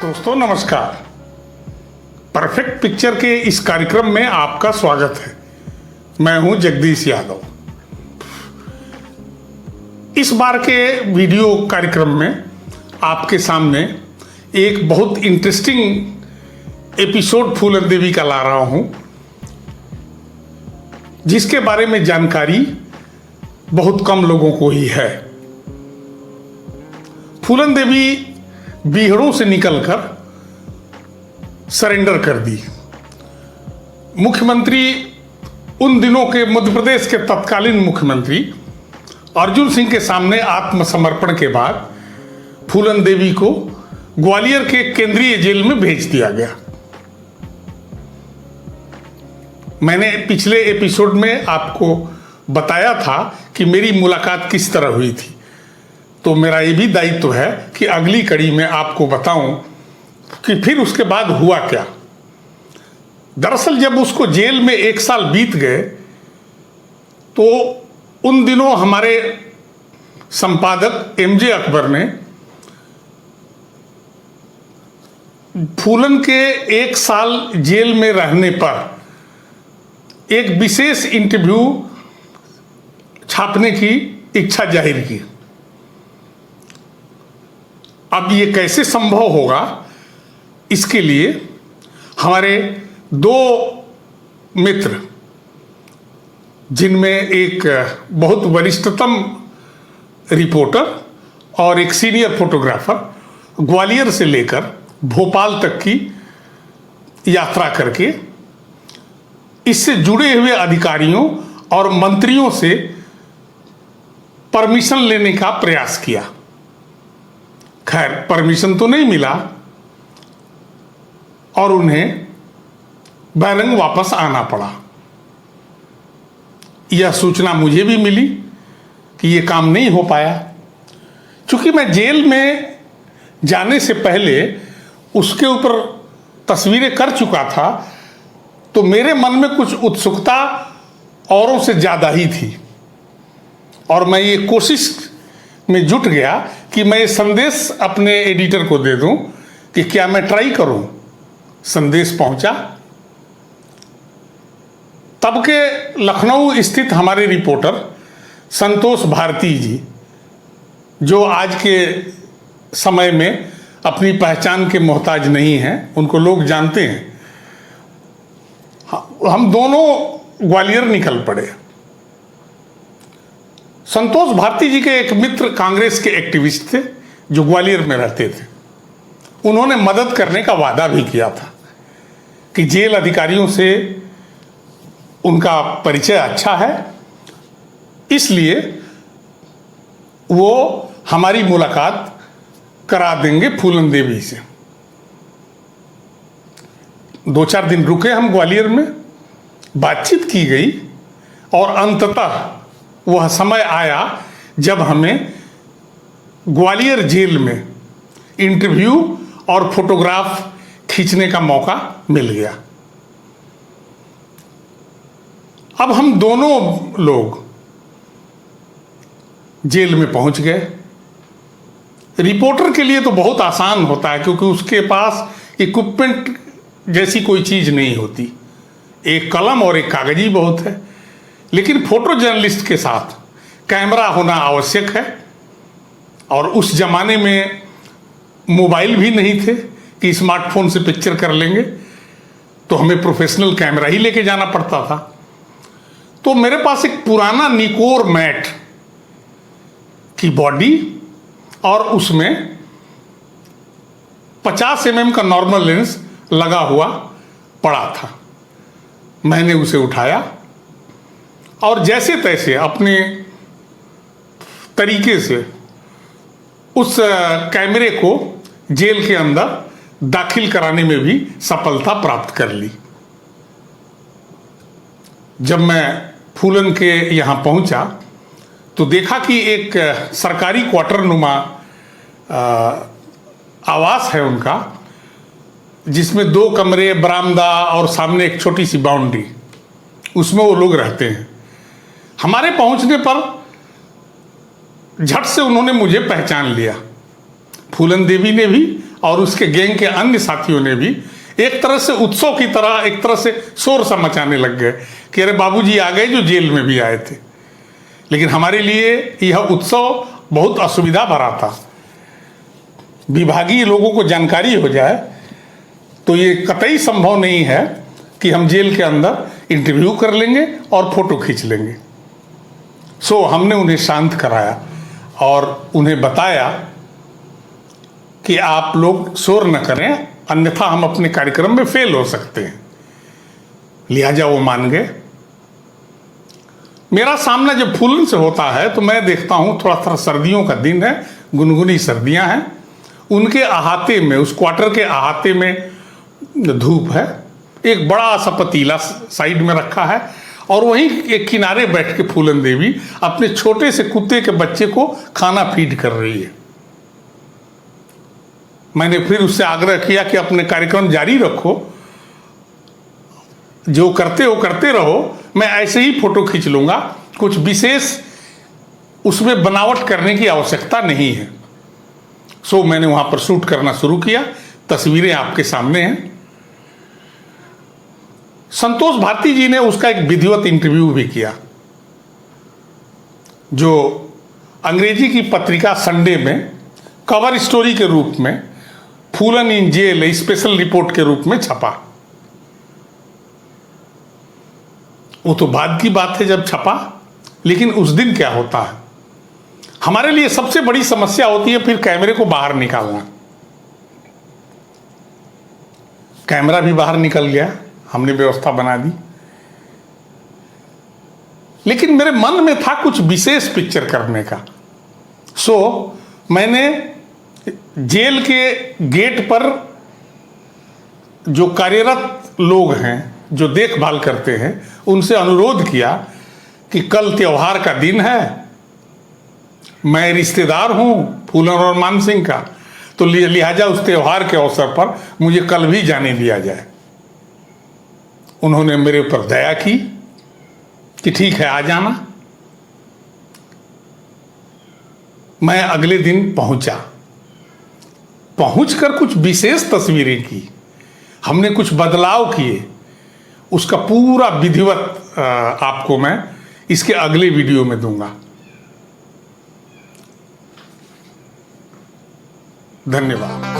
दोस्तों नमस्कार। Perfect picture के इस कार्यक्रम में आपका स्वागत है। मैं हूं जगदीश यादव। इस बार के वीडियो कार्यक्रम में आपके सामने एक बहुत इंटरेस्टिंग एपिसोड फूलन देवी का ला रहा हूं, जिसके बारे में जानकारी बहुत कम लोगों को ही है। फूलन देवी बीहड़ों से निकलकर सरेंडर कर दी। मुख्यमंत्री उन दिनों के मध्य प्रदेश के तत्कालीन मुख्यमंत्री अर्जुन सिंह के सामने आत्मसमर्पण के बाद फूलन देवी को ग्वालियर के केंद्रीय जेल में भेज दिया गया। मैंने पिछले एपिसोड में आपको बताया था कि मेरी मुलाकात किस तरह हुई थी, तो मेरा ये भी दायित्व है कि अगली कड़ी में आपको बताऊं कि फिर उसके बाद हुआ क्या। दरअसल जब उसको जेल में 1 साल बीत गए तो उन दिनों हमारे संपादक एमजे अकबर ने फूलन के 1 साल जेल में रहने पर एक विशेष इंटरव्यू छापने की इच्छा जाहिर की। अब ये कैसे संभव होगा, इसके लिए हमारे 2 मित्र, जिनमें एक बहुत वरिष्ठतम रिपोर्टर और एक सीनियर फोटोग्राफर, ग्वालियर से लेकर भोपाल तक की यात्रा करके इससे जुड़े हुए अधिकारियों और मंत्रियों से परमिशन लेने का प्रयास किया। खैर परमिशन तो नहीं मिला और उन्हें बहरंग वापस आना पड़ा। यह सूचना मुझे भी मिली कि यह काम नहीं हो पाया। चूंकि मैं जेल में जाने से पहले उसके ऊपर तस्वीरें कर चुका था, तो मेरे मन में कुछ उत्सुकता औरों से ज़्यादा ही थी और मैं ये कोशिश में जुट गया कि मैं ये संदेश अपने एडिटर को दे दूं कि क्या मैं ट्राई करूं। संदेश पहुंचा। तब के लखनऊ स्थित हमारे रिपोर्टर संतोष भारती जी, जो आज के समय में अपनी पहचान के मोहताज नहीं हैं, उनको लोग जानते हैं, हम दोनों ग्वालियर निकल पड़े। संतोष भारती जी के एक मित्र कांग्रेस के एक्टिविस्ट थे जो ग्वालियर में रहते थे। उन्होंने मदद करने का वादा भी किया था कि जेल अधिकारियों से उनका परिचय अच्छा है, इसलिए वो हमारी मुलाकात करा देंगे फूलन देवी से। 2-4 दिन रुके हम ग्वालियर में, बातचीत की गई और अंततः वह समय आया जब हमें ग्वालियर जेल में इंटरव्यू और फोटोग्राफ खींचने का मौका मिल गया। अब हम दोनों लोग जेल में पहुंच गए। रिपोर्टर के लिए तो बहुत आसान होता है, क्योंकि उसके पास इक्विपमेंट जैसी कोई चीज नहीं होती। एक कलम और एक कागज ही बहुत है। लेकिन फोटो जर्नलिस्ट के साथ कैमरा होना आवश्यक है, और उस जमाने में मोबाइल भी नहीं थे कि स्मार्टफोन से पिक्चर कर लेंगे, तो हमें प्रोफेशनल कैमरा ही लेके जाना पड़ता था। तो मेरे पास एक पुराना निकोर मैट की बॉडी और उसमें 50 mm का नॉर्मल लेंस लगा हुआ पड़ा था। मैंने उसे उठाया और जैसे तैसे अपने तरीके से उस कैमरे को जेल के अंदर दाखिल कराने में भी सफलता प्राप्त कर ली। जब मैं फूलन के यहाँ पहुँचा तो देखा कि एक सरकारी क्वार्टर नुमा आवास है उनका, जिसमें 2 कमरे, बरामदा और सामने एक छोटी सी बाउंड्री, उसमें वो लोग रहते हैं। हमारे पहुंचने पर झट से उन्होंने मुझे पहचान लिया। फूलन देवी ने भी और उसके गैंग के अन्य साथियों ने भी एक तरह से उत्सव की तरह एक तरह से शोर सा मचाने लग गए कि अरे बाबूजी आ गए जो जेल में भी आए थे। लेकिन हमारे लिए यह उत्सव बहुत असुविधा भरा था। विभागीय लोगों को जानकारी हो जाए तो ये कतई संभव नहीं है कि हम जेल के अंदर इंटरव्यू कर लेंगे और फोटो खींच लेंगे। सो हमने उन्हें शांत कराया और उन्हें बताया कि आप लोग शोर न करें, अन्यथा हम अपने कार्यक्रम में फेल हो सकते हैं। लिहाजा वो मान गए। मेरा सामना जब फूलन से होता है तो मैं देखता हूँ थोड़ा सर्दियों का दिन है, गुनगुनी सर्दियाँ हैं। उनके अहाते में, उस क्वार्टर के अहाते में धूप है। एक बड़ा सा पतीला साइड में रखा है और वहीं एक किनारे बैठ के फूलन देवी अपने छोटे से कुत्ते के बच्चे को खाना फीड कर रही है। मैंने फिर उससे आग्रह किया कि अपने कार्यक्रम जारी रखो, जो करते हो करते रहो, मैं ऐसे ही फोटो खींच लूंगा, कुछ विशेष उसमें बनावट करने की आवश्यकता नहीं है। सो मैंने वहां पर शूट करना शुरू किया। तस्वीरें आपके सामने हैं। संतोष भारती जी ने उसका एक विधिवत इंटरव्यू भी किया, जो अंग्रेजी की पत्रिका संडे में कवर स्टोरी के रूप में फूलन इन जेल स्पेशल रिपोर्ट के रूप में छपा। वो तो बाद की बात है जब छपा, लेकिन उस दिन क्या होता है, हमारे लिए सबसे बड़ी समस्या होती है फिर कैमरे को बाहर निकालना। कैमरा भी बाहर निकल गया, हमने व्यवस्था बना दी, लेकिन मेरे मन में था कुछ विशेष पिक्चर करने का। सो मैंने जेल के गेट पर जो कार्यरत लोग हैं, जो देखभाल करते हैं, उनसे अनुरोध किया कि कल त्योहार का दिन है, मैं रिश्तेदार हूं फूलन और मान सिंह का, तो लिहाजा उस त्योहार के अवसर पर मुझे कल भी जाने दिया जाए। उन्होंने मेरे ऊपर दया की कि ठीक है आ जाना। मैं अगले दिन पहुंचकर कुछ विशेष तस्वीरें की, हमने कुछ बदलाव किए। उसका पूरा विधिवत आपको मैं इसके अगले वीडियो में दूंगा। धन्यवाद।